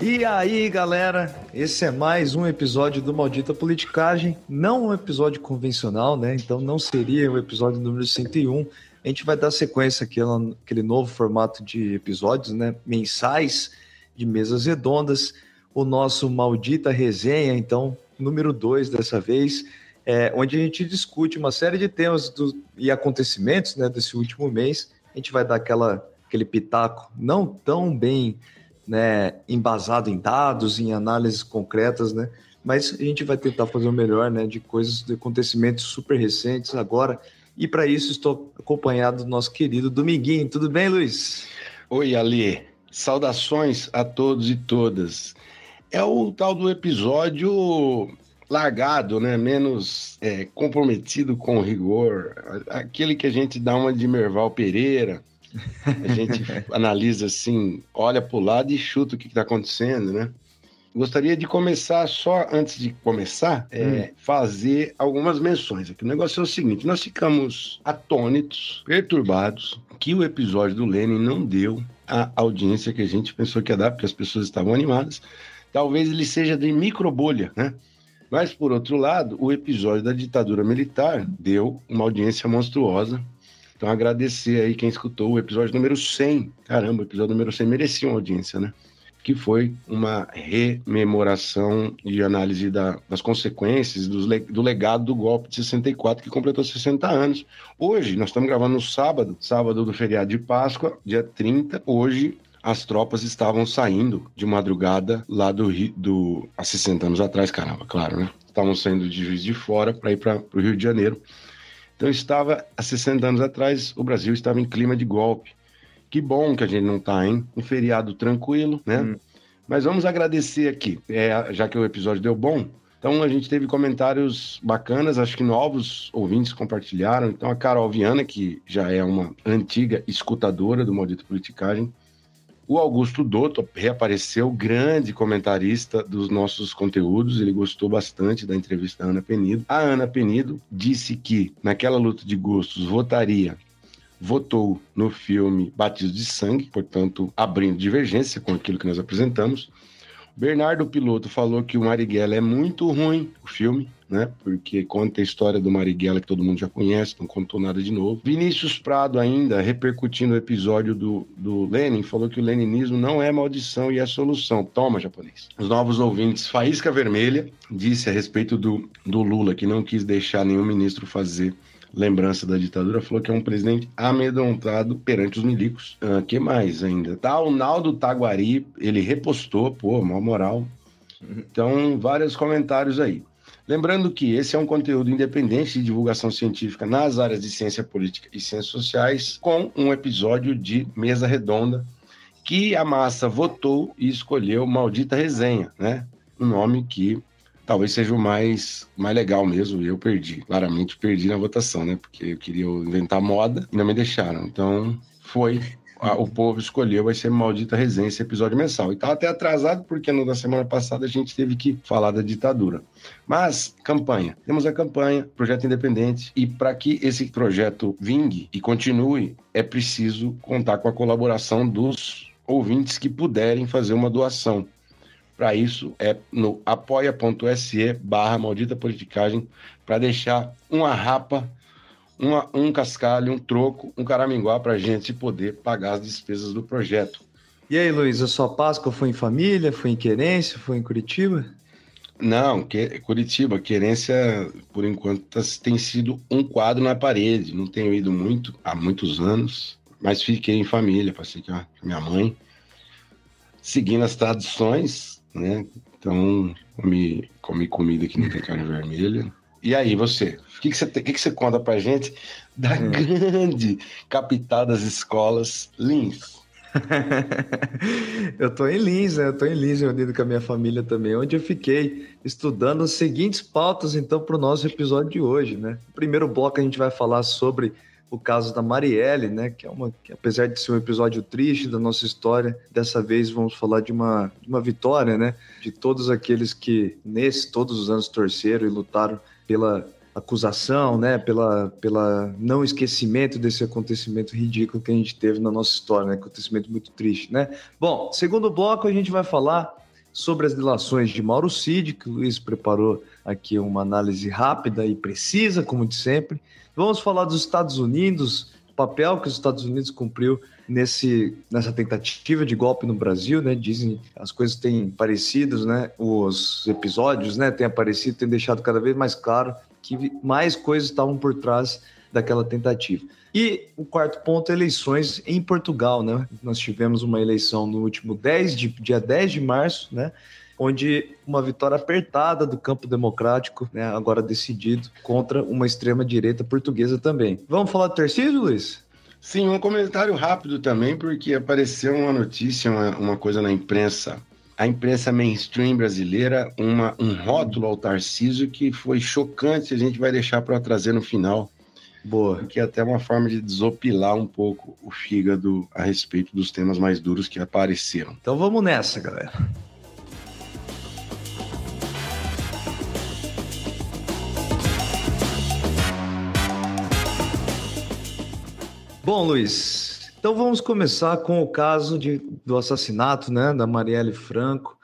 E aí, galera, esse é mais um episódio do Maldita Politicagem, não um episódio convencional, né? Então não seria o episódio número 101. A gente vai dar sequência aqui naquele novo formato de episódios, né? Mensais, de mesas redondas. O nosso Maldita Resenha, então, número 2 dessa vez, onde a gente discute uma série de temas e acontecimentos, né, desse último mês. A gente vai dar aquele pitaco não tão bem, né, embasado em dados, em análises concretas, né? Mas a gente vai tentar fazer o melhor, né, de coisas, de acontecimentos super recentes agora. E para isso estou acompanhado do nosso querido Dominguinho. Tudo bem, Luiz? Oi, Ali. Saudações a todos e todas. É o tal do episódio largado, né? Menos comprometido com o rigor. Aquele que a gente dá uma de Merval Pereira. A gente analisa assim, olha para o lado e chuta o que está acontecendo, né? Gostaria de começar, só antes de começar, fazer algumas menções aqui. O negócio é o seguinte, nós ficamos atônitos, perturbados, que o episódio do Lenin não deu a audiência que a gente pensou que ia dar, porque as pessoas estavam animadas. Talvez ele seja de microbolha, né? Mas, por outro lado, o episódio da ditadura militar deu uma audiência monstruosa. Então, agradecer aí quem escutou o episódio número 100. Caramba, o episódio número 100 merecia uma audiência, né? Que foi uma rememoração e análise das consequências do legado do golpe de 64, que completou 60 anos. Hoje, nós estamos gravando no sábado do feriado de Páscoa, dia 30. Hoje, as tropas estavam saindo de madrugada lá do Rio, há 60 anos atrás, caramba, claro, né? Estavam saindo de Juiz de Fora para ir para o Rio de Janeiro. Então, há 60 anos atrás, o Brasil estava em clima de golpe. Que bom que a gente não está, hein? Um feriado tranquilo, né? Mas vamos agradecer aqui, já que o episódio deu bom. Então, a gente teve comentários bacanas, acho que novos ouvintes compartilharam. Então, a Carol Viana, que já é uma antiga escutadora do Maldito Politicagem. O Augusto Dotto reapareceu, grande comentarista dos nossos conteúdos. Ele gostou bastante da entrevista da Ana Penido. A Ana Penido disse que, naquela luta de gostos, votou no filme Batismo de Sangue, portanto, abrindo divergência com aquilo que nós apresentamos. Bernardo Piloto falou que o Marighella é muito ruim, o filme, né? Porque conta a história do Marighella que todo mundo já conhece, não contou nada de novo. Vinícius Prado ainda, repercutindo o episódio do Lenin, falou que o leninismo não é maldição e é solução. Toma, japonês. Os novos ouvintes, Faísca Vermelha, disse a respeito do Lula, que não quis deixar nenhum ministro fazer lembrança da ditadura, falou que é um presidente amedrontado perante os milicos. Que mais ainda? O Naldo Taguari, ele repostou, mó moral. Então, vários comentários aí. Lembrando que esse é um conteúdo independente de divulgação científica nas áreas de ciência política e ciências sociais, com um episódio de mesa redonda, que a massa votou e escolheu Maldita Resenha, né? Um nome que talvez seja o mais legal mesmo, e eu claramente perdi na votação, né? Porque eu queria inventar moda e não me deixaram. Então, o povo escolheu, vai ser Maldita Resenha, esse episódio mensal. E estava até atrasado, porque na semana passada a gente teve que falar da ditadura. Mas, campanha. Temos a campanha, projeto independente, e para que esse projeto vingue e continue, é preciso contar com a colaboração dos ouvintes que puderem fazer uma doação. Para isso, é no apoia.se/Maldita Politicagem, para deixar uma rapa, um cascalho, um troco, um caraminguá para a gente poder pagar as despesas do projeto. E aí, Luiz, a sua Páscoa foi em família, foi em Querência, foi em Curitiba? Não, Curitiba, Querência, por enquanto, tem sido um quadro na parede. Não tenho ido muito, há muitos anos, mas fiquei em família, passei com a minha mãe, seguindo as tradições, né? Então, comi comida que não tem carne vermelha. E aí, você? O que você conta pra gente da grande capital das escolas, Lins? Eu tô em Lins, né? Eu tô em Lins, reunido com a minha família também, onde eu fiquei estudando as seguintes pautas, então, para o nosso episódio de hoje, né? No primeiro bloco a gente vai falar sobre o caso da Marielle, né? Que apesar de ser um episódio triste da nossa história, dessa vez vamos falar de uma vitória, né? De todos aqueles que todos os anos torceram e lutaram pela acusação, né? Pela não esquecimento desse acontecimento ridículo que a gente teve na nossa história, né? Acontecimento muito triste, né? Bom, segundo bloco a gente vai falar sobre as delações de Mauro Cid, que o Luiz preparou aqui uma análise rápida e precisa, como de sempre. Vamos falar dos Estados Unidos, o papel que os Estados Unidos cumpriu nessa tentativa de golpe no Brasil, né? Dizem, as coisas têm parecido, né? Os episódios, né, têm aparecido, têm deixado cada vez mais claro que mais coisas estavam por trás daquela tentativa. E o quarto ponto, eleições em Portugal, né? Nós tivemos uma eleição no último dia 10 de março, né? Onde uma vitória apertada do campo democrático, né? Agora decidido, contra uma extrema-direita portuguesa também. Vamos falar do Tarcísio, Luiz? Sim, um comentário rápido também, porque apareceu uma notícia, uma coisa na imprensa, a imprensa mainstream brasileira, um rótulo ao Tarcísio que foi chocante, a gente vai deixar para trazer no final. Boa. Que é até uma forma de desopilar um pouco o fígado a respeito dos temas mais duros que apareceram. Então vamos nessa, galera. Bom, Luiz, então vamos começar com o caso do assassinato, né, da Marielle Franco,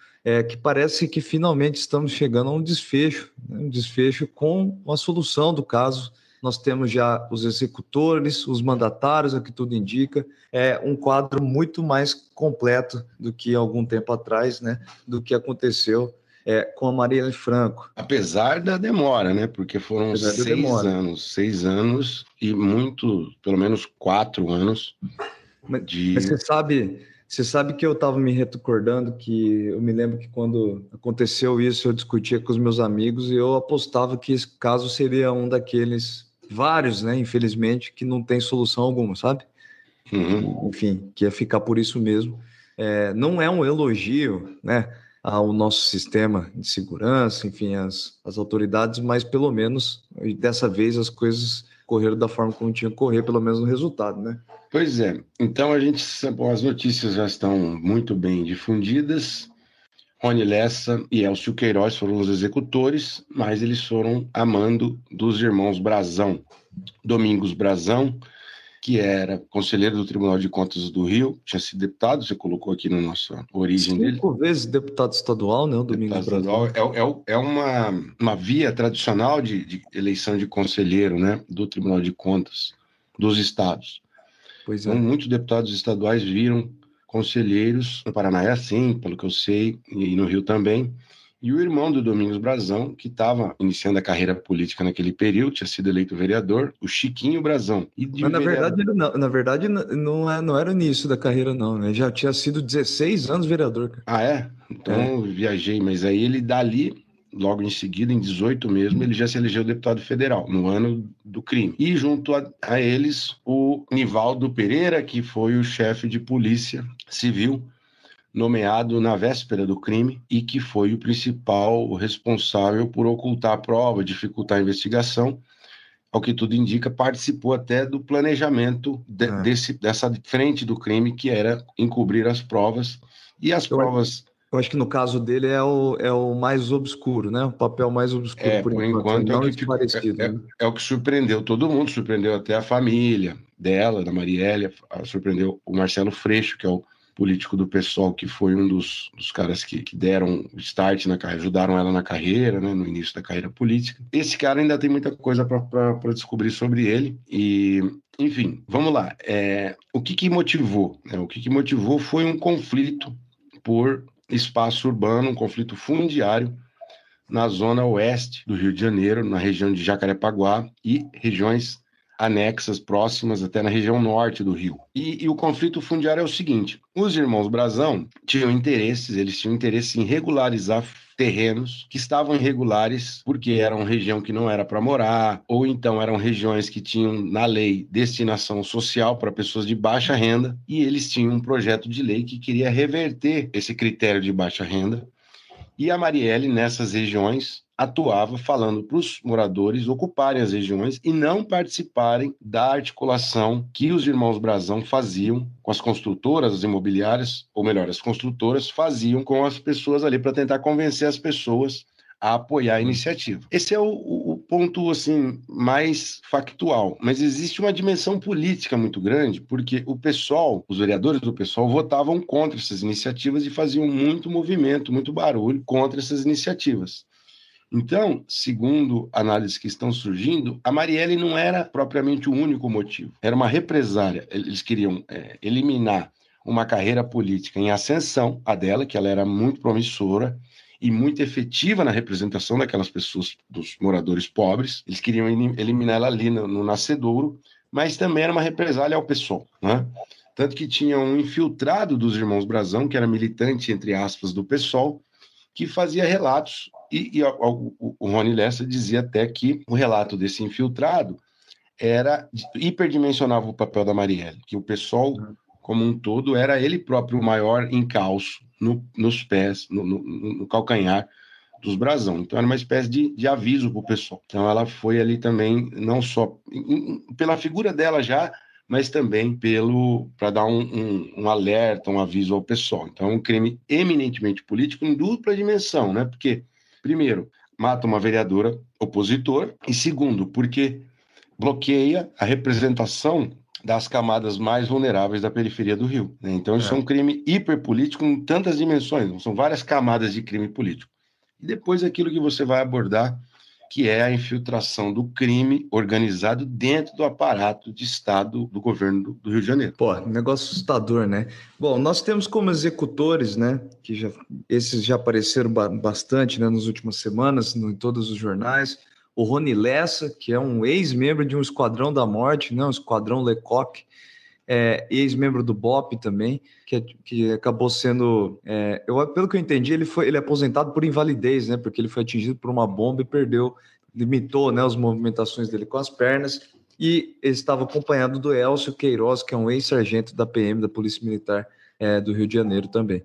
que parece que finalmente estamos chegando a um desfecho, né, um desfecho com a solução do caso. Nós temos já os executores, os mandatários, o que tudo indica, um quadro muito mais completo do que algum tempo atrás, né, do que aconteceu com a Marielle Franco. Apesar da demora, né? Porque foram 6 anos e pelo menos 4 anos Mas você sabe que eu estava me recordando que eu me lembro que quando aconteceu isso, eu discutia com os meus amigos e eu apostava que esse caso seria um daqueles vários, né? Infelizmente, que não tem solução alguma, sabe? Uhum. Enfim, que ia ficar por isso mesmo. Não é um elogio, né, ao nosso sistema de segurança, enfim, as autoridades, mas pelo menos dessa vez as coisas correram da forma como tinham que correr, pelo menos no resultado, né? Pois é. Então as notícias já estão muito bem difundidas. Rony Lessa e Elcio Queiroz foram os executores, mas eles foram a mando dos irmãos Brazão. Domingos Brazão, que era conselheiro do Tribunal de Contas do Rio, tinha sido deputado, você colocou aqui na nossa origem dele. 5 vezes deputado estadual, né, o Domingos Brazão. É uma via tradicional de eleição de conselheiro, né, do Tribunal de Contas dos estados. Pois é. Então, muitos deputados estaduais viram conselheiros, no Paraná é assim, pelo que eu sei, e no Rio também. E o irmão do Domingos Brazão, que estava iniciando a carreira política naquele período, tinha sido eleito vereador, o Chiquinho Brazão. Mas na verdade não era o início da carreira, não, né? Já tinha sido 16 anos vereador. Cara. Ah, é? Então viajei, mas aí ele dali, logo em seguida, em 18 mesmo, ele já se elegeu deputado federal, no ano do crime. E junto a eles, o Nivaldo Pereira, que foi o chefe de polícia civil, nomeado na véspera do crime e que foi o principal responsável por ocultar a prova, dificultar a investigação. Ao que tudo indica, participou até do planejamento dessa frente do crime, que era encobrir as provas. E as provas... Eu acho que no caso dele é o mais obscuro, né? O papel mais obscuro, por enquanto não esclarecido. É o que surpreendeu todo mundo, surpreendeu até a família dela, da Marielle, surpreendeu o Marcelo Freixo, que é o político do PSOL, que foi um dos caras que deram start na carreira, ajudaram ela na carreira, né, no início da carreira política. Esse cara ainda tem muita coisa para descobrir sobre ele. E, enfim, vamos lá. O que motivou? O que motivou foi um conflito por espaço urbano, um conflito fundiário na zona oeste do Rio de Janeiro, na região de Jacarepaguá e regiões anexas, próximas até na região norte do Rio. E o conflito fundiário é o seguinte: os irmãos Brazão eles tinham interesse em regularizar terrenos que estavam irregulares porque eram região que não era para morar, ou então eram regiões que tinham na lei destinação social para pessoas de baixa renda, e eles tinham um projeto de lei que queria reverter esse critério de baixa renda. E a Marielle, nessas regiões, atuava falando para os moradores ocuparem as regiões e não participarem da articulação que os irmãos Brazão faziam com as construtoras, as imobiliárias, ou melhor, as construtoras faziam com as pessoas ali para tentar convencer as pessoas a apoiar a iniciativa. Esse é o ponto assim mais factual, mas existe uma dimensão política muito grande, porque o PSOL, os vereadores do PSOL votavam contra essas iniciativas e faziam muito movimento, muito barulho contra essas iniciativas. Então, segundo análises que estão surgindo, a Marielle não era propriamente o único motivo. Era uma represália. Eles queriam eliminar uma carreira política em ascensão, a dela, que ela era muito promissora e muito efetiva na representação daquelas pessoas, dos moradores pobres. Eles queriam eliminar ela ali no nascedouro, mas também era uma represália ao PSOL, né? Tanto que tinha um infiltrado dos irmãos Brazão, que era militante, entre aspas, do PSOL, que fazia relatos, e o Rony Lessa dizia até que o relato desse infiltrado hiperdimensionava o papel da Marielle, que o PSOL, como um todo, era ele próprio o maior encalço nos pés, no calcanhar dos Brazão. Então era uma espécie de aviso para o PSOL. Então ela foi ali também, não só pela figura dela já, mas também para dar um alerta, um aviso ao PSOL. Então é um crime eminentemente político em dupla dimensão, né? Porque, primeiro, mata uma vereadora opositor, e segundo, porque bloqueia a representação das camadas mais vulneráveis da periferia do Rio, né? Então isso é um crime hiperpolítico em tantas dimensões, são várias camadas de crime político. E depois aquilo que você vai abordar, que é a infiltração do crime organizado dentro do aparato de Estado do governo do Rio de Janeiro. Pô, negócio assustador, né? Bom, nós temos como executores, né, esses já apareceram bastante, né, nas últimas semanas, em todos os jornais, o Rony Lessa, que é um ex-membro de um Esquadrão da Morte, né, um Esquadrão Lecoq, ex-membro do BOPE também, que acabou sendo, pelo que eu entendi, ele é aposentado por invalidez, né, porque ele foi atingido por uma bomba e limitou, né, as movimentações dele com as pernas, e ele estava acompanhado do Elcio Queiroz, que é um ex-sargento da PM, da Polícia Militar do Rio de Janeiro também.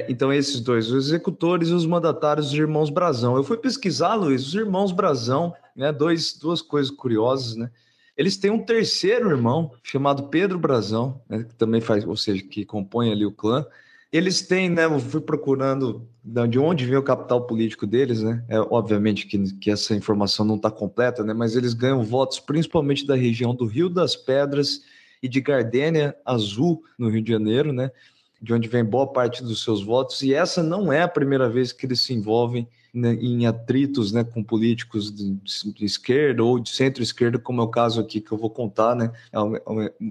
Então esses dois, os executores e os mandatários, os irmãos Brazão. Eu fui pesquisar, Luiz, os irmãos Brazão, né, duas coisas curiosas, né? Eles têm um terceiro irmão chamado Pedro Brazão, né, que também faz, ou seja, que compõe ali o clã. Eles têm, né? Eu fui procurando de onde vem o capital político deles, né? Obviamente que essa informação não está completa, né? Mas eles ganham votos principalmente da região do Rio das Pedras e de Gardênia Azul, no Rio de Janeiro, né? De onde vem boa parte dos seus votos. E essa não é a primeira vez que eles se envolvem, né, em atritos, né, com políticos de esquerda ou de centro-esquerda, como é o caso aqui que eu vou contar, né,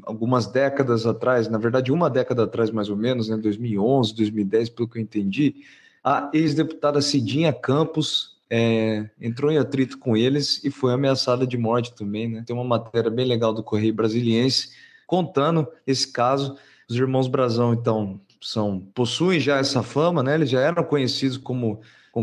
algumas décadas atrás, na verdade uma década atrás mais ou menos, né, 2011, 2010, pelo que eu entendi, a ex-deputada Cidinha Campos entrou em atrito com eles e foi ameaçada de morte também, né? Tem uma matéria bem legal do Correio Brasiliense contando esse caso. Os irmãos Brazão, então, possuem já essa fama, né? Eles já eram conhecidos como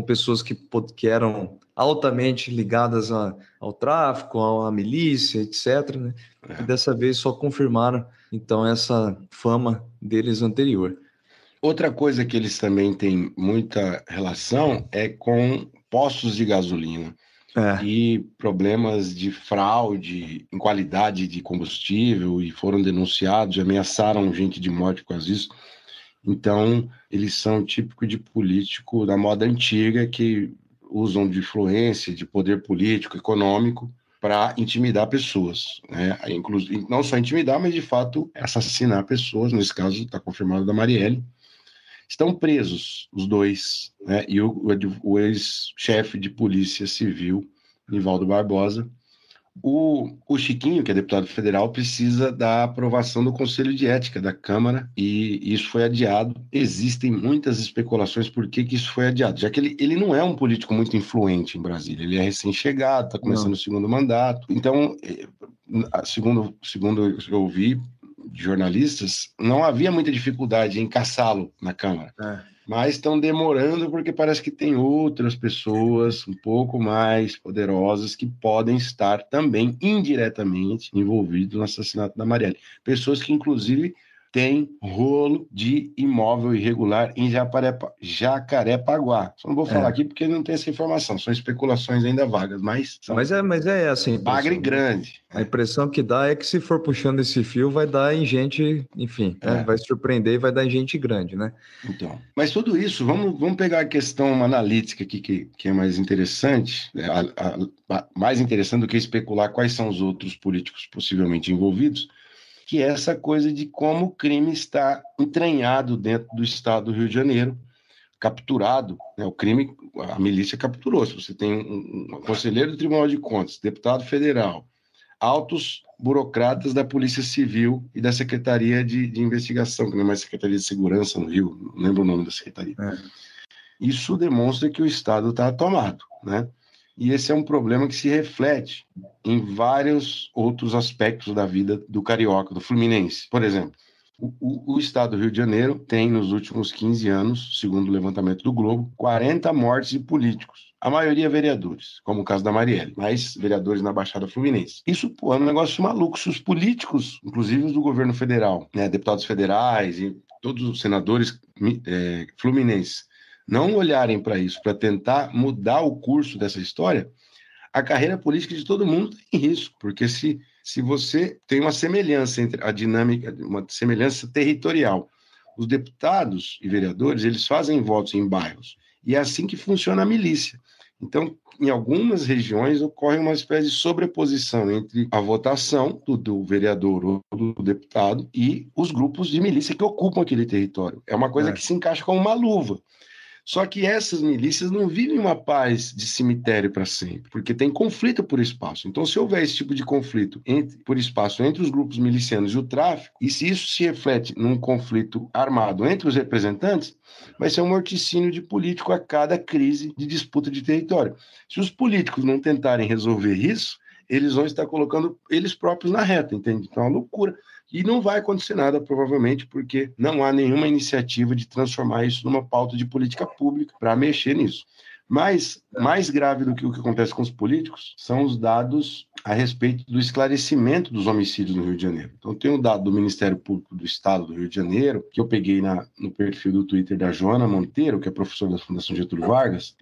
pessoas que eram altamente ligadas ao tráfico, à milícia, etc., né? E dessa vez só confirmaram, então, essa fama deles anterior. Outra coisa que eles também têm muita relação é com postos de gasolina e problemas de fraude em qualidade de combustível, e foram denunciados, ameaçaram gente de morte por causa disso. Então, eles são típico de político da moda antiga, que usam de influência, de poder político, econômico, para intimidar pessoas, né? Inclusive, não só intimidar, mas de fato assassinar pessoas. Nesse caso, está confirmado da Marielle. Estão presos os dois, né? E o ex-chefe de polícia civil, Nivaldo Barbosa. O Chiquinho, que é deputado federal, precisa da aprovação do Conselho de Ética da Câmara, e isso foi adiado. Existem muitas especulações por que isso foi adiado, já que ele não é um político muito influente em Brasília, ele é recém-chegado, está começando o segundo mandato. Então, segundo eu ouvi de jornalistas, não havia muita dificuldade em caçá-lo na Câmara. Mas estão demorando porque parece que tem outras pessoas um pouco mais poderosas que podem estar também indiretamente envolvidas no assassinato da Marielle. Pessoas que, inclusive, tem rolo de imóvel irregular em Jacarepaguá. Só não vou falar aqui porque não tem essa informação, são especulações ainda vagas, mas são mas é essa a impressão. bagre grande. A impressão que dá é que se for puxando esse fio, vai dar em gente, enfim, né? Vai surpreender e vai dar em gente grande, né? Então, mas tudo isso, vamos pegar a questão analítica aqui, que é mais interessante, mais interessante do que especular quais são os outros políticos possivelmente envolvidos, que é essa coisa de como o crime está entranhado dentro do estado do Rio de Janeiro, capturado, né? O crime, a milícia capturou. Se você tem um conselheiro do Tribunal de Contas, deputado federal, altos burocratas da Polícia Civil e da Secretaria de Investigação, que não é mais Secretaria de Segurança no Rio, não lembro o nome da secretaria. Isso demonstra que o Estado está tomado, né? E esse é um problema que se reflete em vários outros aspectos da vida do carioca, do fluminense. Por exemplo, o estado do Rio de Janeiro tem, nos últimos 15 anos, segundo o levantamento do Globo, 40 mortes de políticos. A maioria vereadores, como o caso da Marielle, mas vereadores na Baixada Fluminense. Isso, pô, é um negócio maluco. Se os políticos, inclusive os do governo federal, né, deputados federais e todos os senadores fluminenses, não olharem para isso, para tentar mudar o curso dessa história, a carreira política de todo mundo tem risco, porque se você tem uma semelhança entre a dinâmica, uma semelhança territorial, os deputados e vereadores, eles fazem votos em bairros, e é assim que funciona a milícia. Então, em algumas regiões, ocorre uma espécie de sobreposição entre a votação do vereador ou do deputado e os grupos de milícia que ocupam aquele território. É uma coisa que se encaixa como uma luva. Só que essas milícias não vivem uma paz de cemitério para sempre, porque tem conflito por espaço. Então, se houver esse tipo de conflito por espaço entre os grupos milicianos e o tráfico, e se isso se reflete num conflito armado entre os representantes, vai ser um morticínio de político a cada crise de disputa de território. Se os políticos não tentarem resolver isso, eles vão estar colocando eles próprios na reta, entende? Então é uma loucura. E não vai acontecer nada, provavelmente, porque não há nenhuma iniciativa de transformar isso numa pauta de política pública para mexer nisso. Mas, mais grave do que o que acontece com os políticos, são os dados a respeito do esclarecimento dos homicídios no Rio de Janeiro. Então, tem um dado do Ministério Público do Estado do Rio de Janeiro, que eu peguei no perfil do Twitter da Joana Monteiro, que é professora da Fundação Getúlio Vargas,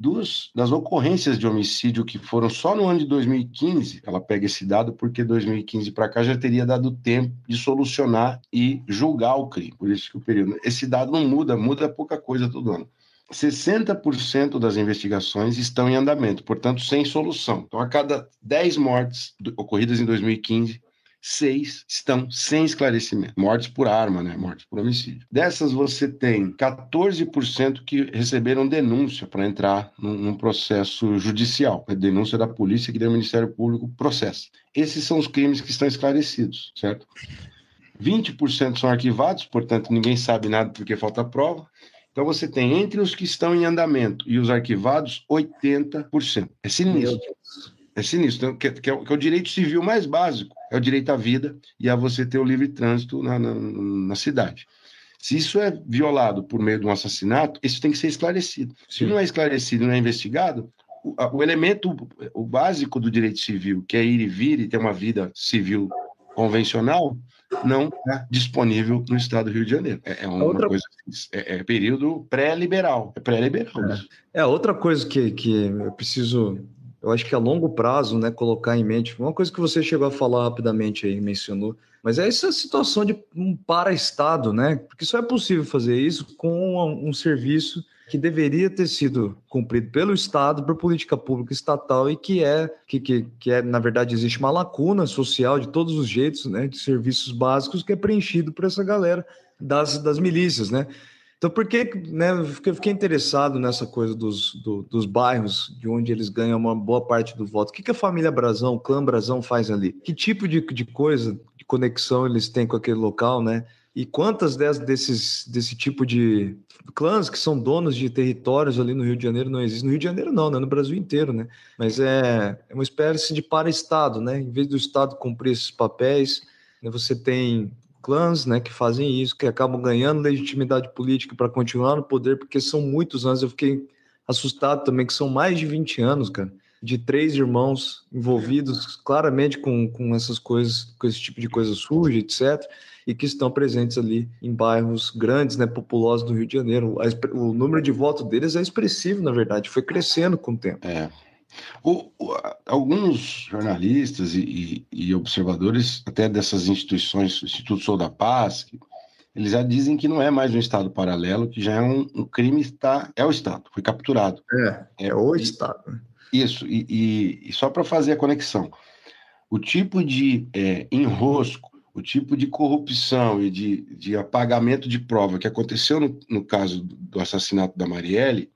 das ocorrências de homicídio que foram só no ano de 2015, ela pega esse dado porque 2015 para cá já teria dado tempo de solucionar e julgar o crime. Por isso que o período... Esse dado não muda pouca coisa todo ano. 60% das investigações estão em andamento, portanto, sem solução. Então, a cada 10 mortes ocorridas em 2015, 6 estão sem esclarecimento. Mortes por arma, né? Mortes por homicídio. Dessas, você tem 14% que receberam denúncia para entrar num processo judicial. A denúncia da polícia que daí o Ministério Público processa. Esses são os crimes que estão esclarecidos, certo? 20% são arquivados, portanto, ninguém sabe nada porque falta prova. Então, você tem entre os que estão em andamento e os arquivados, 80%. É sinistro. É sinistro. Então, que é o direito civil mais básico. É o direito à vida e a você ter o livre trânsito na cidade. Se isso é violado por meio de um assassinato, isso tem que ser esclarecido. Se não é esclarecido e não é investigado, o elemento básico do direito civil, que é ir e vir e ter uma vida civil convencional, não está disponível no estado do Rio de Janeiro. É uma coisa, é período pré-liberal. É pré-liberal. Outra coisa que eu preciso, eu acho que a longo prazo, né, colocar em mente, uma coisa que você chegou a falar rapidamente aí, mencionou, mas é essa situação de um para-estado, né? Porque só é possível fazer isso com um serviço que deveria ter sido cumprido pelo Estado, por política pública estatal, e que na verdade, existe uma lacuna social de todos os jeitos, né, de serviços básicos que é preenchido por essa galera das milícias, né? Então, por que, né, eu fiquei interessado nessa coisa dos bairros, de onde eles ganham uma boa parte do voto. O que a família Brazão, o clã Brazão faz ali? Que tipo de coisa, de conexão eles têm com aquele local, né? E quantas desse tipo de clãs que são donos de territórios ali no Rio de Janeiro não existem? No Rio de Janeiro não, né? No Brasil inteiro, né? Mas é uma espécie de para-estado, né? Em vez do Estado cumprir esses papéis, né, você tem clãs, né, que fazem isso, que acabam ganhando legitimidade política para continuar no poder, porque são muitos anos. Eu fiquei assustado também, que são mais de 20 anos, cara. de 3 irmãos envolvidos claramente com essas coisas, com esse tipo de coisa suja, etc., e que estão presentes ali em bairros grandes, né, populosos do Rio de Janeiro. O número de votos deles é expressivo, na verdade, foi crescendo com o tempo. Alguns jornalistas e observadores, até dessas instituições, o Instituto Sou da Paz, eles já dizem que não é mais um Estado paralelo, que já é um crime, é o Estado, foi capturado. É o Estado. Isso, e só para fazer a conexão, o tipo de enrosco, o tipo de corrupção e de apagamento de prova que aconteceu no caso do assassinato da Marielle,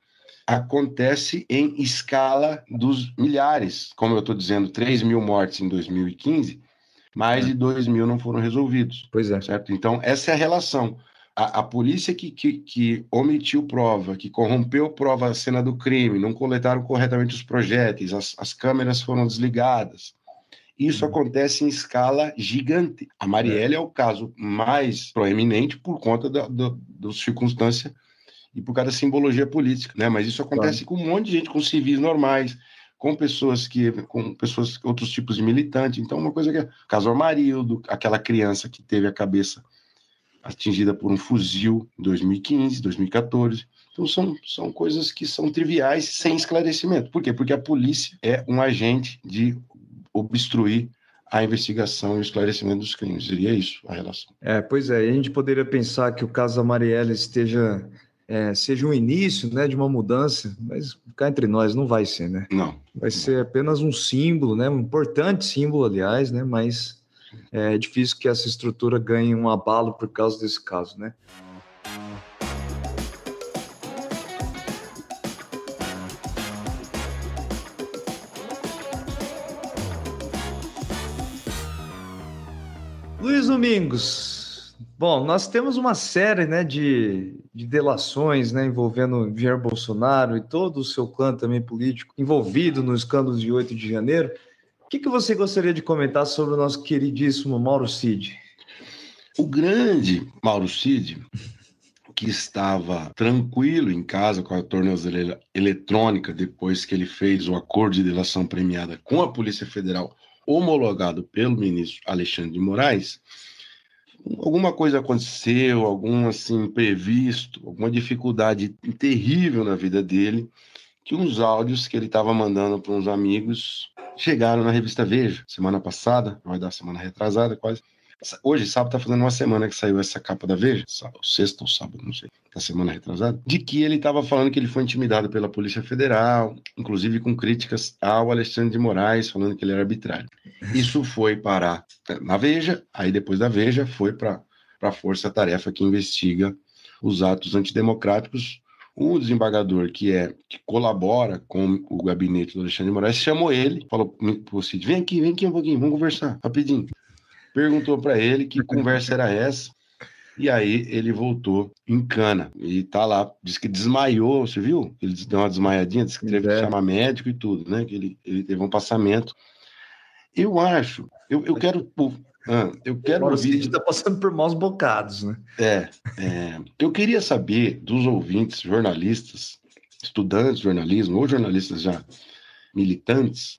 acontece em escala dos milhares. Como eu estou dizendo, 3 mil mortes em 2015, mais de 2 mil não foram resolvidos. Pois é. Certo? Então, essa é a relação. A polícia que omitiu prova, que corrompeu prova à cena do crime, não coletaram corretamente os projéteis, as câmeras foram desligadas. Isso acontece em escala gigante. A Marielle é o caso mais proeminente por conta da circunstância e por causa da simbologia política, né? Mas isso acontece com um monte de gente, com civis normais, com pessoas, outros tipos de militantes. Então, uma coisa que é o caso Amarildo, aquela criança que teve a cabeça atingida por um fuzil em 2015, 2014. Então, são coisas que são triviais, sem esclarecimento. Por quê? Porque a polícia é um agente de obstruir a investigação e o esclarecimento dos crimes. Seria isso a relação. Pois é, a gente poderia pensar que o caso da Marielle seja um início, né, de uma mudança, mas cá entre nós não vai ser, né? Não. Vai ser apenas um símbolo, né, um importante símbolo, aliás, né, mas é difícil que essa estrutura ganhe um abalo por causa desse caso, né? Luiz Domingos, bom, nós temos uma série, né, de delações, né, envolvendo Jair Bolsonaro e todo o seu clã também político envolvido nos escândalos de 8 de janeiro. O que você gostaria de comentar sobre o nosso queridíssimo Mauro Cid? O grande Mauro Cid, que estava tranquilo em casa com a tornozeleira eletrônica depois que ele fez o acordo de delação premiada com a Polícia Federal, homologado pelo ministro Alexandre de Moraes, alguma coisa aconteceu, algum assim imprevisto, alguma dificuldade terrível na vida dele, que uns áudios que ele estava mandando para uns amigos chegaram na revista Veja, semana passada, vai dar semana retrasada quase. Hoje, sábado, está fazendo uma semana que saiu essa capa da Veja, sexta ou sábado, não sei, da semana retrasada, de que ele estava falando que ele foi intimidado pela Polícia Federal, inclusive com críticas ao Alexandre de Moraes, falando que ele era arbitrário. Isso foi parar na Veja, aí depois da Veja foi para a Força Tarefa que investiga os atos antidemocráticos. O desembargador que colabora com o gabinete do Alexandre de Moraes chamou ele, falou para o Cid, vem aqui um pouquinho, vamos conversar rapidinho. Perguntou para ele que conversa era essa, e aí ele voltou em cana. E tá lá, disse que desmaiou, você viu? Ele deu uma desmaiadinha, disse que teve que chamar médico e tudo, né? Que ele teve um passamento. Eu acho, eu quero O Cid está passando por maus bocados, né? Eu queria saber dos ouvintes, jornalistas, estudantes de jornalismo, ou jornalistas já militantes,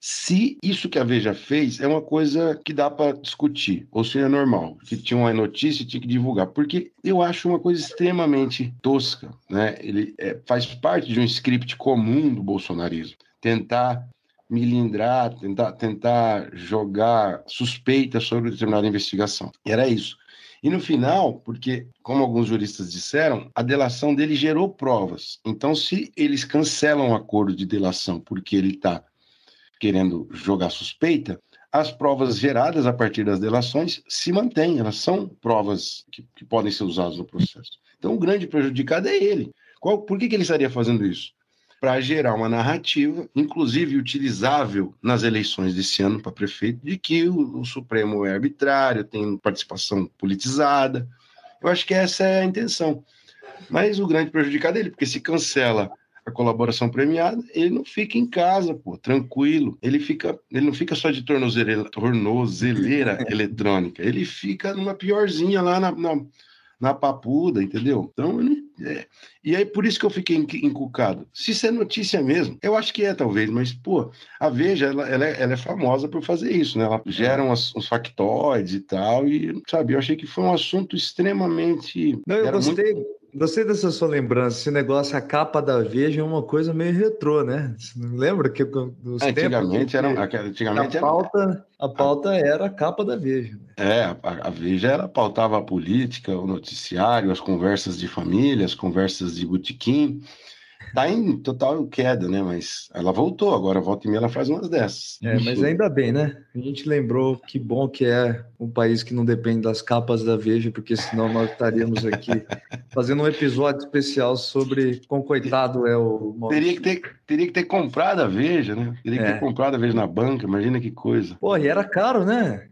se isso que a Veja fez é uma coisa que dá para discutir, ou se é normal, que tinha uma notícia e tinha que divulgar, porque eu acho uma coisa extremamente tosca, né? Ele faz parte de um script comum do bolsonarismo, tentar milindrar, tentar jogar suspeita sobre determinada investigação. E era isso. E no final, porque, como alguns juristas disseram, a delação dele gerou provas. Então, se eles cancelam o acordo de delação porque ele está querendo jogar suspeita, as provas geradas a partir das delações se mantêm, elas são provas que podem ser usadas no processo. Então, o grande prejudicado é ele. Por que ele estaria fazendo isso? Para gerar uma narrativa, inclusive utilizável nas eleições desse ano para prefeito, de que o Supremo é arbitrário, tem participação politizada. Eu acho que essa é a intenção. Mas o grande prejudicado é ele, porque se cancela a colaboração premiada, ele não fica em casa, tranquilo. Ele não fica só de tornozeleira eletrônica, ele fica numa piorzinha lá na Papuda, entendeu? Então, E aí, por isso que eu fiquei encucado. Se isso é notícia mesmo, eu acho que é, talvez, mas, pô, a Veja, ela é famosa por fazer isso, né? Ela gera uns factoides e tal, e, sabe, eu achei que foi um assunto extremamente... Não, eu gostei dessa sua lembrança. Esse negócio, a capa da Veja é uma coisa meio retrô, né? Você não lembra que dos tempos em Antigamente que a pauta era a capa da Veja, né? A Veja, ela pautava a política, o noticiário, as conversas de família, as conversas de botequim. Tá em total queda, né? Mas ela voltou, agora volta e meia ela faz umas dessas. Mas Isso. ainda bem, né? A gente lembrou que bom que é um país que não depende das capas da Veja, porque senão nós estaríamos aqui fazendo um episódio especial sobre quão coitado é o Maurício. Teria que ter comprado a Veja, né? Teria que ter É. comprado a Veja na banca, imagina que coisa. Pô, e era caro, né?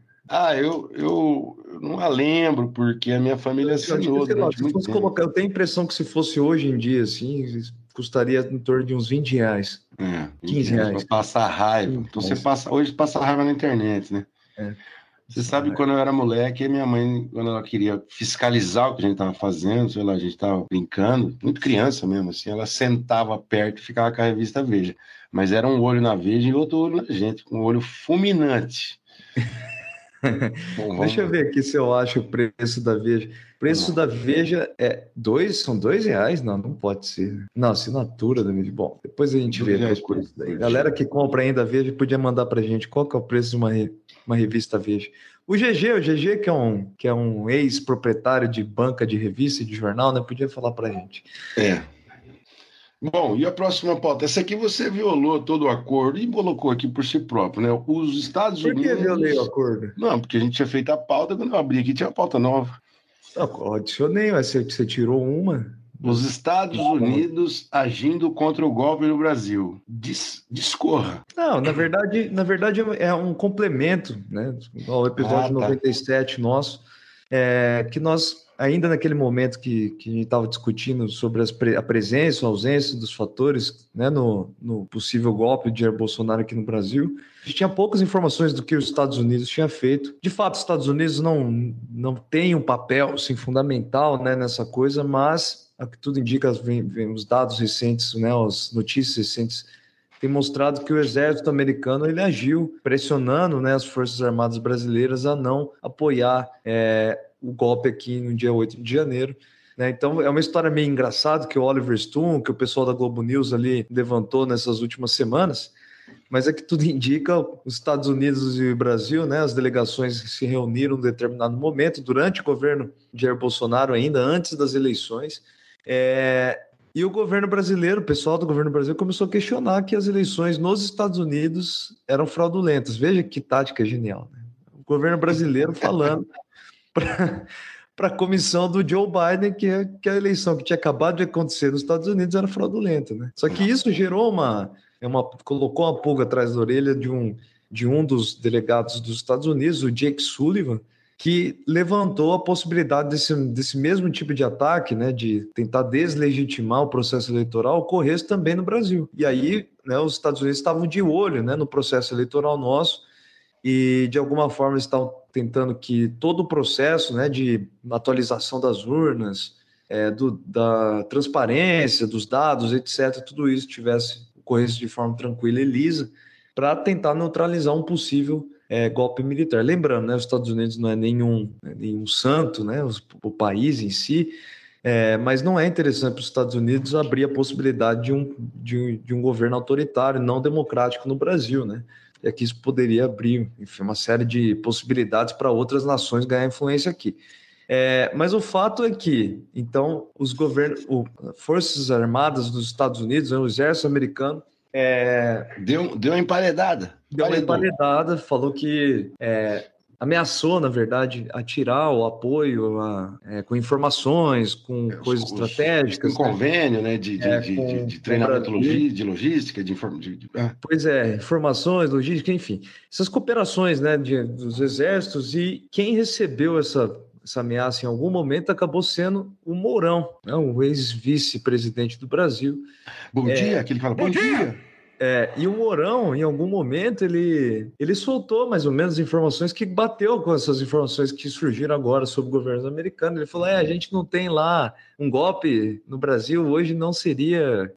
Eu não a lembro, porque a minha família Eu acho que, assinou sei lá, durante se muito fosse tempo. colocar, eu tenho a impressão que se fosse hoje em dia, assim, custaria em torno de uns R$ 20, 20 15 reais para reais. passar raiva. 15 Então reais. hoje passa raiva na internet, né? É. Você sabe, quando eu era moleque, a minha mãe, quando ela queria fiscalizar o que a gente estava fazendo, sei lá, a gente estava brincando, muito criança mesmo, assim, ela sentava perto e ficava com a revista Veja. Mas era um olho na Veja e outro olho na gente, um olho fulminante. Bom, Deixa eu vamos, ver aqui se eu acho o preço da Veja. O vamos preço lá. da Veja são R$ 2? Não, não pode ser. Não, assinatura da Veja. Bom, depois a gente vê R$ 2 qual que é por, isso daí. por dia. Galera que compra ainda a Veja podia mandar pra gente qual que é o preço de uma revista Veja. O GG, que é um ex-proprietário de banca de revista e de jornal, né? Podia falar pra gente. É. Bom, e a próxima pauta? Essa aqui você violou todo o acordo e colocou aqui por si próprio, né? Os Estados Por que violei o Unidos. acordo? Não, porque a gente tinha feito a pauta, quando eu abri aqui tinha uma pauta nova. Não, eu adicionei, mas você tirou uma. Os Estados Unidos agindo contra o golpe no Brasil. Discorra. Não, na verdade é um complemento, né, ao Ah, episódio tá. 97 nosso, que nós, ainda naquele momento que a gente estava discutindo sobre a presença ou ausência dos fatores, né, no possível golpe de Jair Bolsonaro aqui no Brasil, a gente tinha poucas informações do que os Estados Unidos tinha feito. De fato, os Estados Unidos não tem um papel assim, fundamental, né, nessa coisa, mas, a que tudo indica, vem os dados recentes, né, as notícias recentes tem mostrado que o exército americano ele agiu pressionando, né, as Forças Armadas brasileiras a não apoiar o golpe aqui no dia 8 de janeiro. Né? Então, é uma história meio engraçada que o Oliver Stone, que o pessoal da Globo News ali levantou nessas últimas semanas, mas é que tudo indica, os Estados Unidos e o Brasil, né, as delegações se reuniram em determinado momento, durante o governo de Jair Bolsonaro, ainda antes das eleições, e o governo brasileiro, o pessoal do governo brasileiro começou a questionar que as eleições nos Estados Unidos eram fraudulentas. Veja que tática genial, né? O governo brasileiro falando para a comissão do Joe Biden que a eleição que tinha acabado de acontecer nos Estados Unidos era fraudulenta, né? Só que isso gerou colocou uma pulga atrás da orelha de um dos delegados dos Estados Unidos, o Jake Sullivan, que levantou a possibilidade desse mesmo tipo de ataque, né, de tentar deslegitimar o processo eleitoral, ocorresse também no Brasil. E aí, né, os Estados Unidos estavam de olho, né, no processo eleitoral nosso e, de alguma forma, estavam tentando que todo o processo, né, de atualização das urnas, da transparência dos dados, etc., tudo isso ocorresse de forma tranquila e lisa, para tentar neutralizar um possível golpe militar. Lembrando, né, os Estados Unidos não é nenhum santo, né, o país em si, mas não é interessante para os Estados Unidos abrir a possibilidade de um governo autoritário, não democrático no Brasil, né? E aqui isso poderia abrir, enfim, uma série de possibilidades para outras nações ganhar influência aqui. Mas o fato é que, então, Forças Armadas dos Estados Unidos, o exército americano, Deu uma emparedada. deu uma Paredou. emparedada, falou que ameaçou, na verdade, atirar o apoio com informações, com coisas Tem estratégicas, né? convênio, né, de Com o treinamento Brasil. de logística, Pois informações, logística, enfim. Essas cooperações, né, dos exércitos, e quem recebeu essa ameaça em algum momento acabou sendo o Mourão, né, o ex-vice-presidente do Brasil. Bom dia, aquele que fala, bom dia. E o Mourão, em algum momento, ele soltou mais ou menos informações que bateu com essas informações que surgiram agora sobre o governo americano. Ele falou: a gente não tem lá um golpe no Brasil, hoje não seria,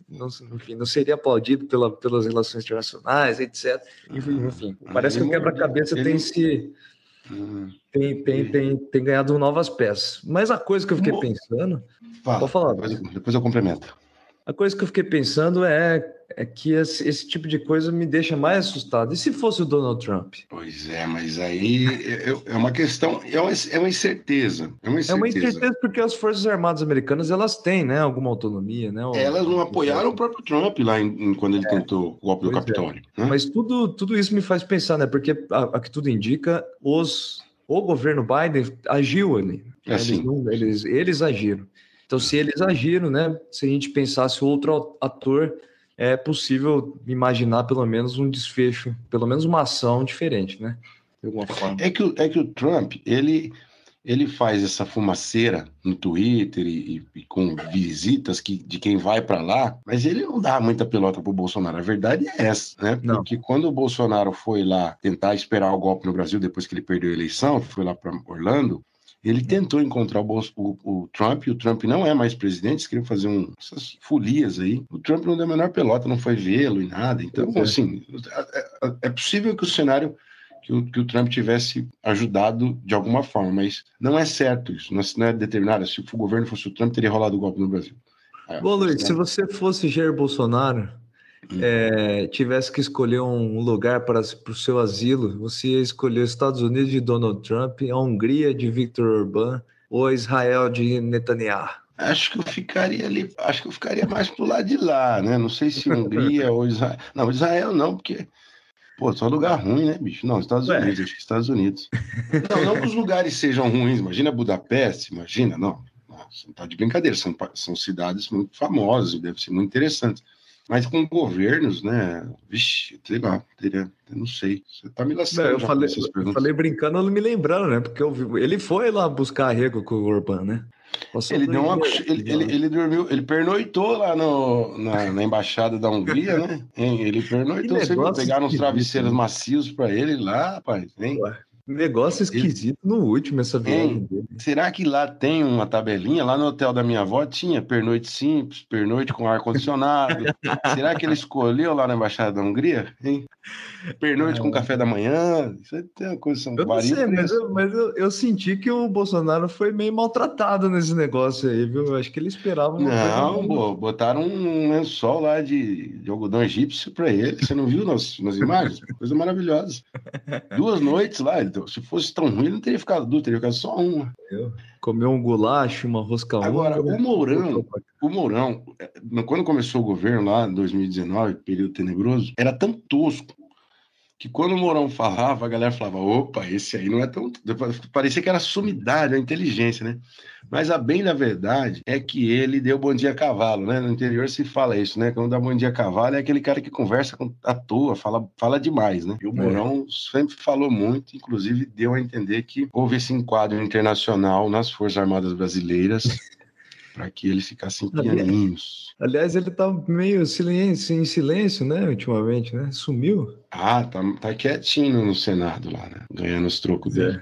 enfim, não seria aplaudido pelas relações internacionais, etc. Enfim, parece que o quebra-cabeça tem ganhado novas peças. Mas a coisa que eu fiquei pensando. Fala, Pode falar. depois eu complemento. A coisa que eu fiquei pensando é que esse tipo de coisa me deixa mais assustado. E se fosse o Donald Trump? Pois é, mas aí é uma questão, é uma incerteza. É uma É uma incerteza porque as Forças Armadas Americanas, elas têm, né, alguma autonomia, né? Elas não apoiaram o próprio Trump lá quando ele tentou o golpe do Capitólio. Né? Mas tudo isso me faz pensar, né? Porque a que tudo indica, o governo Biden agiu ali. Assim. Eles agiram. Então, se eles agiram, né? Se a gente pensasse outro ator, é possível imaginar pelo menos um desfecho, pelo menos uma ação diferente, né? De alguma forma. É que o Trump, ele faz essa fumaceira no Twitter e com visitas de quem vai para lá, mas ele não dá muita pelota pro Bolsonaro. A verdade é essa, né? Não. Porque quando o Bolsonaro foi lá tentar esperar o golpe no Brasil depois que ele perdeu a eleição, foi lá para Orlando, ele tentou encontrar o Trump, e o Trump não é mais presidente, eles queriam fazer essas folias aí. O Trump não deu a menor pelota, não foi vê-lo e nada. Então, assim, é possível que o cenário que o Trump tivesse ajudado de alguma forma, mas não é certo isso, não é determinado. Se o governo fosse o Trump, teria rolado o golpe no Brasil. Bom, Luiz, se você fosse Jair Bolsonaro, tivesse que escolher um lugar para o seu asilo, você ia escolher os Estados Unidos de Donald Trump, a Hungria de Viktor Orbán ou Israel de Netanyahu? Acho que eu ficaria mais pro lado de lá, né? Não sei se Hungria ou Israel. Não, Israel não, porque só lugar ruim, né, bicho? Não, Estados Unidos, acho que Estados Unidos. Não que os lugares sejam ruins, imagina Budapeste, imagina, não. Nossa, não tá de brincadeira, são cidades muito famosas, deve ser muito interessantes. Mas com governos, né? Vixe, sei lá, não sei. Você tá me lascando. Eu falei brincando, não me lembrando, né? Porque ele foi lá buscar arrego com o Orbán, né? Ele dormiu, ele pernoitou lá na embaixada da Hungria, né? Ele pernoitou, você viu? Pegaram uns travesseiros macios para ele lá, rapaz. Hein? Negócio esquisito no último, essa viagem dele. Será que lá tem uma tabelinha? Lá no hotel da minha avó tinha pernoite simples, pernoite com ar-condicionado. Será que ele escolheu lá na Embaixada da Hungria? Hein? Pernoite com café da manhã? Isso é uma coisa, são vários preços. Mas eu senti que o Bolsonaro foi meio maltratado nesse negócio aí, viu? Eu acho que ele esperava uma coisa... Não, botaram um lençol lá de algodão egípcio para ele. Você não viu nas imagens? Coisa maravilhosa. 2 noites lá. Se fosse tão ruim, ele não teria ficado 2, teria ficado só uma. Comeu um goulash, uma rosca Agora, o Mourão, quando começou o governo lá em 2019, período tenebroso, era tão tosco que quando o Mourão falava, a galera falava, opa, esse aí não é tão... Parecia que era sumidade, a inteligência, né? Mas a bem da verdade é que ele deu bom dia a cavalo, né? No interior se fala isso, né? Quando dá bom dia a cavalo é aquele cara que conversa à toa, fala demais, né? E o Mourão sempre falou muito, inclusive deu a entender que houve esse enquadro internacional nas Forças Armadas Brasileiras para que eles ficassem pianinhos. Aliás, ele tá meio em silêncio, né, ultimamente, né? Sumiu. Tá quietinho no Senado lá, né? Ganhando os trocos dele.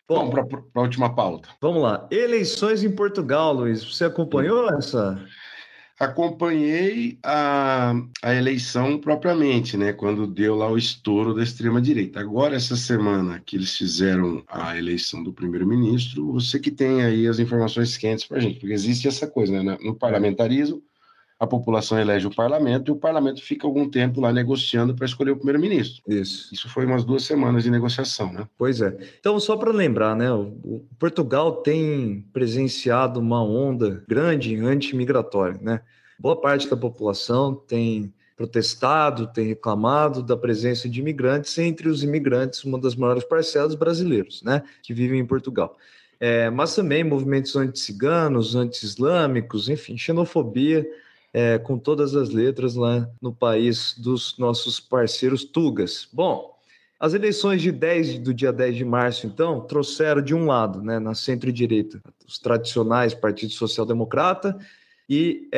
Bom, para a última pauta. Vamos lá. Eleições em Portugal, Luiz. Você acompanhou essa? Acompanhei a eleição propriamente, né? Quando deu lá o estouro da extrema-direita. Agora, essa semana que eles fizeram a eleição do primeiro-ministro, você que tem aí as informações quentes para a gente, porque existe essa coisa, né? No parlamentarismo, a população elege o parlamento e o parlamento fica algum tempo lá negociando para escolher o primeiro-ministro. Isso foi umas 2 semanas de negociação, né? Pois é. Então, só para lembrar, né? O Portugal tem presenciado uma onda grande anti-migratória, né? Boa parte da população tem protestado, tem reclamado da presença de imigrantes, entre os imigrantes, uma das maiores parcelas brasileiros, né? Que vivem em Portugal. Mas também movimentos anti-ciganos, anti-islâmicos, enfim, xenofobia, com todas as letras lá no país dos nossos parceiros tugas. Bom, as eleições do dia 10 de março, então, trouxeram de um lado, né, na centro-direita, os tradicionais Partido Social Democrata e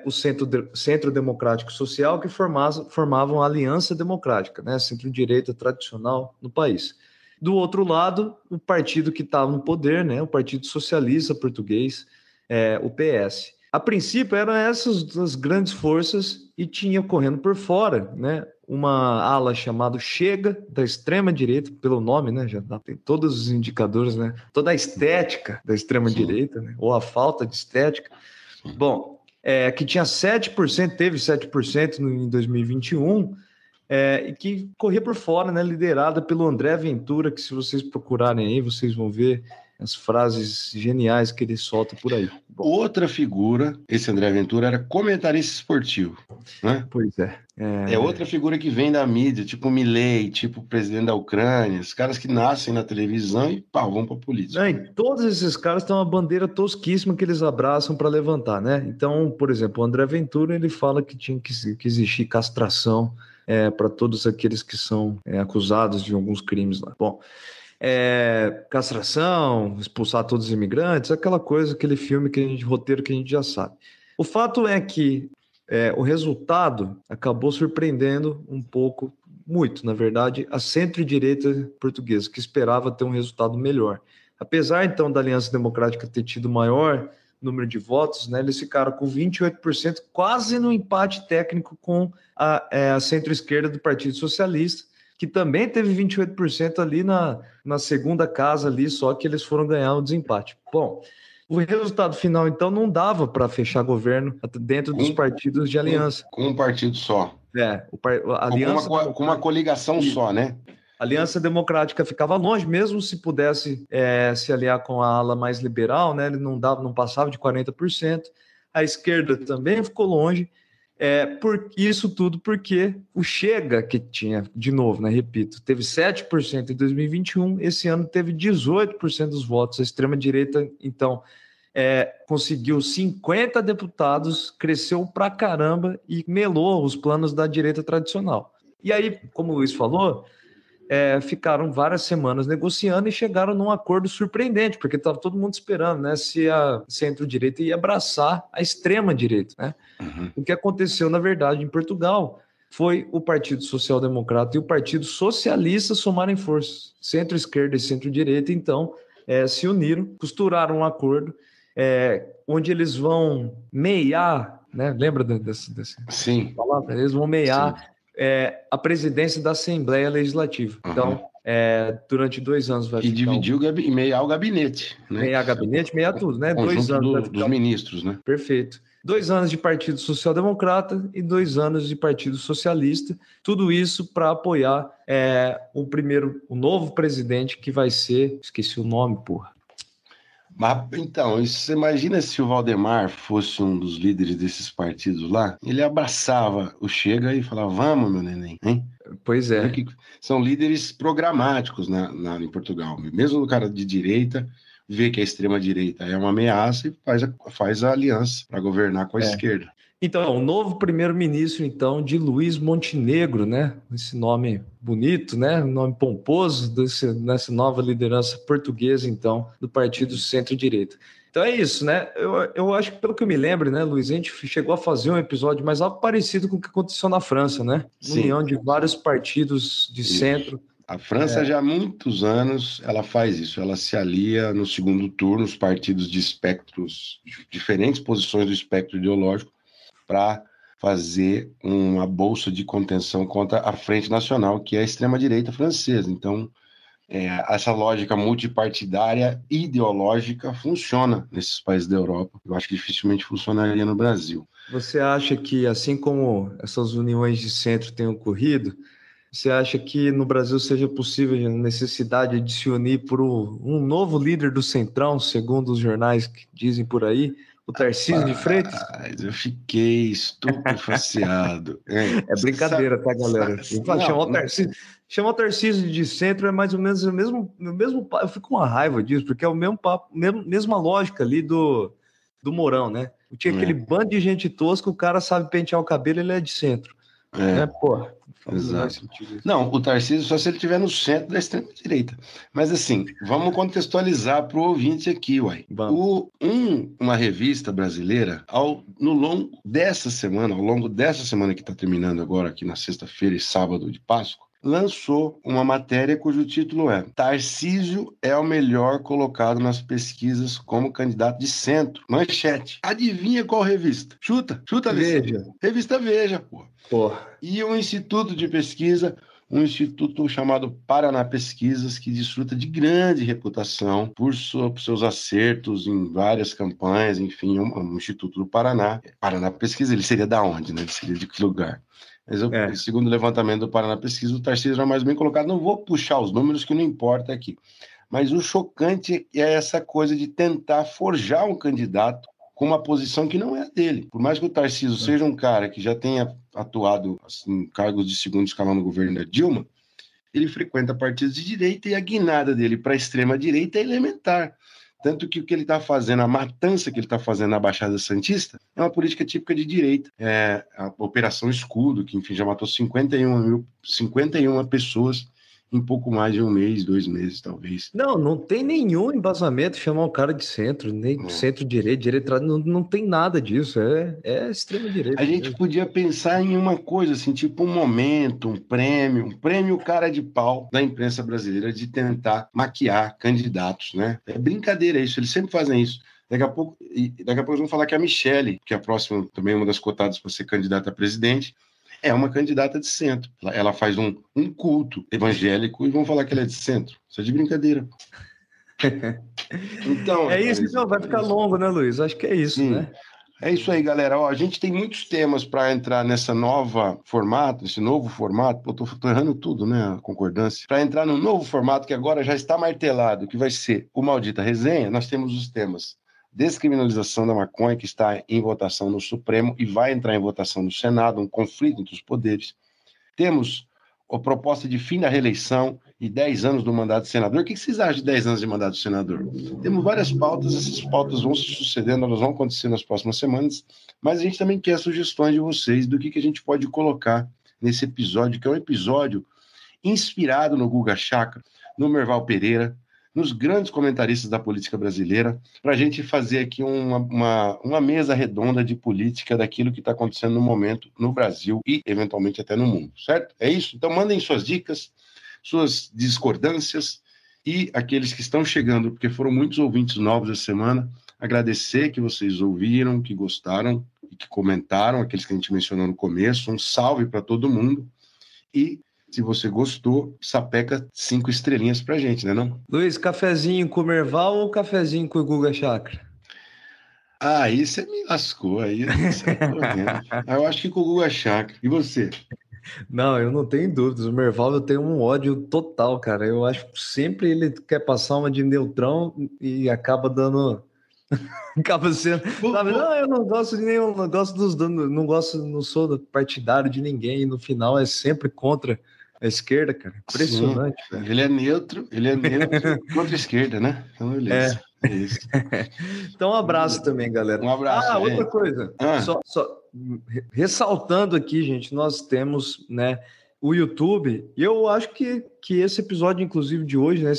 o Centro Democrático Social, que formavam a Aliança Democrática, né, centro-direita tradicional no país. Do outro lado, o partido que estava no poder, né, o Partido Socialista Português, o PS. A princípio, eram essas duas grandes forças e tinha correndo por fora, né, uma ala chamada Chega, da extrema-direita, pelo nome, né, já tem todos os indicadores, né, toda a estética da extrema-direita, né, ou a falta de estética. Bom, que tinha 7%, teve 7% em 2021, e que corria por fora, né, liderada pelo André Ventura, que se vocês procurarem aí, vocês vão ver as frases geniais que ele solta por aí. Bom, outra figura, esse André Ventura, era comentarista esportivo, né? Pois é. É outra figura que vem da mídia, tipo o Milei, tipo o presidente da Ucrânia, os caras que nascem na televisão e vão para a política. Não, e todos esses caras têm uma bandeira tosquíssima que eles abraçam para levantar, né? Então, por exemplo, o André Ventura, ele fala que tinha que existir castração para todos aqueles que são acusados de alguns crimes lá. Bom, castração, expulsar todos os imigrantes, aquela coisa, aquele filme, roteiro que a gente já sabe. O fato é que o resultado acabou surpreendendo um pouco, muito, na verdade, a centro-direita portuguesa, que esperava ter um resultado melhor. Apesar, então, da Aliança Democrática ter tido maior número de votos, né, eles ficaram com 28%, quase no empate técnico com a centro-esquerda do Partido Socialista, que também teve 28% ali na segunda casa ali, só que eles foram ganhar o desempate. Bom, o resultado final, então, não dava para fechar governo dentro dos partidos de aliança. Com um partido só. Aliança com uma coligação só, né? A Aliança Democrática ficava longe, mesmo se pudesse se aliar com a ala mais liberal, né? Ele não passava de 40%. A esquerda também ficou longe. Por isso tudo porque o Chega, que tinha, de novo, né, repito, teve 7% em 2021, esse ano teve 18% dos votos. A extrema-direita, então, conseguiu 50 deputados, cresceu pra caramba e melou os planos da direita tradicional. E aí, como o Luiz falou, ficaram várias semanas negociando e chegaram num acordo surpreendente, porque estava todo mundo esperando, né, se a centro-direita ia abraçar a extrema-direita, né? Uhum. O que aconteceu, na verdade, em Portugal foi o Partido Social Democrata e o Partido Socialista somarem forças. Centro-esquerda e centro-direita, então, se uniram, costuraram um acordo onde eles vão meiar, né? Lembra desse Sim. palavra? Eles vão meiar. Sim. A presidência da Assembleia Legislativa. Uhum. Então, durante 2 anos vai ficar... E meiar o gabinete. Né? Meiar gabinete, meiar tudo, né? 2 anos dos ministros, né? Perfeito. 2 anos de Partido Social Democrata e 2 anos de Partido Socialista. Tudo isso para apoiar o novo presidente que vai ser... Esqueci o nome, porra. Mas, então, você imagina se o Valdemar fosse um dos líderes desses partidos lá, ele abraçava o Chega e falava, vamos, meu neném, hein? Pois é. Que são líderes programáticos em Portugal. Mesmo o cara de direita vê que a extrema-direita é uma ameaça e faz a aliança para governar com a esquerda. Então, o novo primeiro-ministro, então, de Luís Montenegro, né? Esse nome bonito, né? Nome pomposo nessa nova liderança portuguesa, então, do Partido Centro-Direita. Então é isso, né? Eu acho que, pelo que eu me lembro, né, Luiz, a gente chegou a fazer um episódio mais algo parecido com o que aconteceu na França, né? Sim. União de vários partidos de centro. A França já há muitos anos ela faz isso, ela se alia no segundo turno, os partidos de espectros, diferentes posições do espectro ideológico, para fazer uma bolsa de contenção contra a Frente Nacional, que é a extrema-direita francesa. Então, essa lógica multipartidária ideológica funciona nesses países da Europa. Eu acho que dificilmente funcionaria no Brasil. Você acha que, assim como essas uniões de centro têm ocorrido, você acha que no Brasil seja possível a necessidade de se unir por um novo líder do Centrão, segundo os jornais que dizem por aí, o Tarcísio de Freitas? Eu fiquei estupefaciado. É brincadeira, tá, galera? Chamar o Tarcísio de centro é mais ou menos o mesmo. Eu fico com uma raiva disso, porque é o mesmo papo, mesma lógica ali do Mourão, né? Tinha aquele bando de gente tosca, o cara sabe pentear o cabelo, ele é de centro. Né? Pô, exato. Não, o Tarcísio só se ele estiver no centro da extrema-direita. Mas assim, vamos contextualizar para o ouvinte aqui, uai. Uma revista brasileira, ao longo dessa semana que está terminando agora, aqui na sexta-feira e sábado de Páscoa, lançou uma matéria cujo título é Tarcísio é o melhor colocado nas pesquisas como candidato de centro. Manchete. Adivinha qual revista? Chuta, Veja. Revista Veja, pô. E um instituto de pesquisa, um instituto chamado Paraná Pesquisas, que desfruta de grande reputação por seus acertos em várias campanhas, enfim, um instituto do Paraná. Paraná Pesquisa, ele seria da onde, né? Ele seria de que lugar? Mas segundo o levantamento do Paraná Pesquisa, o Tarcísio era mais bem colocado. Não vou puxar os números, que não importa aqui. Mas o chocante é essa coisa de tentar forjar um candidato com uma posição que não é a dele. Por mais que o Tarcísio seja um cara que já tenha atuado assim, em cargos de segundo escalão no governo da Dilma, ele frequenta partidos de direita e a guinada dele para a extrema-direita é elementar. Tanto que o que ele está fazendo, a matança que ele está fazendo na Baixada Santista, é uma política típica de direita. É a Operação Escudo, que, enfim, já matou 51 pessoas em pouco mais de um mês, 2 meses, talvez. Não tem nenhum embasamento chamar o cara de centro, nem centro-direita, direita, não tem nada disso, é extrema-direita. A gente podia pensar em uma coisa assim, tipo um momento, um prêmio cara de pau da imprensa brasileira de tentar maquiar candidatos, né? É brincadeira isso, eles sempre fazem isso. Daqui a pouco vamos falar que a Michelle, que é a próxima, também uma das cotadas para ser candidata a presidente, é uma candidata de centro. Ela faz um culto evangélico e vão falar que ela é de centro. Isso é de brincadeira. Então, isso, então vai ficar longo, né, Luiz? Acho que é isso, né? É isso aí, galera. A gente tem muitos temas para entrar nesse novo formato. Tô errando tudo, né? A concordância. Para entrar no novo formato que agora já está martelado, que vai ser o Maldita Resenha, nós temos os temas descriminalização da maconha, que está em votação no Supremo e vai entrar em votação no Senado, um conflito entre os poderes. Temos a proposta de fim da reeleição e 10 anos do mandato de senador. O que vocês acham de 10 anos de mandato de senador? Temos várias pautas, essas pautas vão se sucedendo, elas vão acontecer nas próximas semanas, mas a gente também quer sugestões de vocês do que a gente pode colocar nesse episódio, que é um episódio inspirado no Guga Chakra, no Merval Pereira, nos grandes comentaristas da política brasileira, para a gente fazer aqui uma mesa redonda de política daquilo que está acontecendo no momento no Brasil e, eventualmente, até no mundo, certo? É isso? Então, mandem suas dicas, suas discordâncias e aqueles que estão chegando, porque foram muitos ouvintes novos essa semana, agradecer que vocês ouviram, que gostaram e que comentaram, aqueles que a gente mencionou no começo, um salve para todo mundo e... Se você gostou, sapeca 5 estrelinhas pra gente, né não? Luiz, cafezinho com o Merval ou cafezinho com o Guga Chakra? Aí você me lascou, aí você eu acho que com o Guga Chakra. E você? Não, eu não tenho dúvidas. O Merval eu tenho um ódio total, cara. Eu acho que sempre ele quer passar uma de neutrão e acaba dando... acaba sendo... Sabe? Não, eu não gosto de nenhum, não gosto não sou partidário de ninguém. E no final é sempre contra a esquerda, cara. Impressionante, velho. Ele é neutro contra a esquerda, né? Então, beleza. É isso. Então, um abraço também, galera. Um abraço. Outra coisa. Só ressaltando aqui, gente, nós temos, né, o YouTube, e eu acho que esse episódio, inclusive, de hoje, né,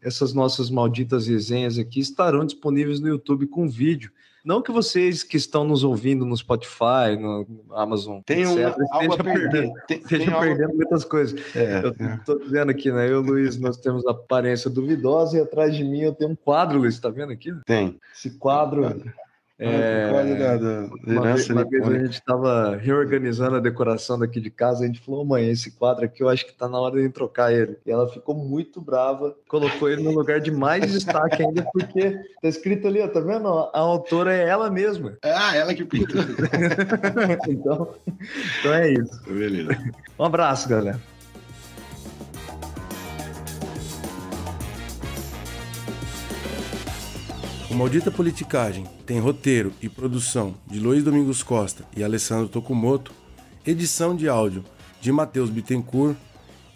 essas nossas malditas resenhas aqui, estarão disponíveis no YouTube com vídeo. Não que vocês que estão nos ouvindo no Spotify, no Amazon, estejam perdendo muitas coisas. Eu estou dizendo aqui, né? Eu e o Luiz, nós temos a aparência duvidosa e atrás de mim eu tenho um quadro, Luiz, tá vendo aqui? Tem. Esse quadro... Uma vez a gente estava reorganizando a decoração daqui de casa, a gente falou, mãe, esse quadro aqui eu acho que tá na hora de gente trocar ele. E ela ficou muito brava, colocou ele no lugar de mais destaque ainda, porque tá escrito ali, ó, tá vendo? A autora é ela mesma. Ela que pintou. então é isso. Beleza. Um abraço, galera. O Maldita Politicagem tem roteiro e produção de Luiz Domingos Costa e Alessandro Tokumoto, edição de áudio de Matheus Bittencourt,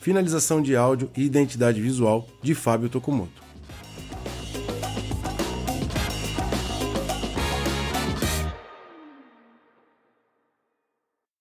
finalização de áudio e identidade visual de Fábio Tokumoto.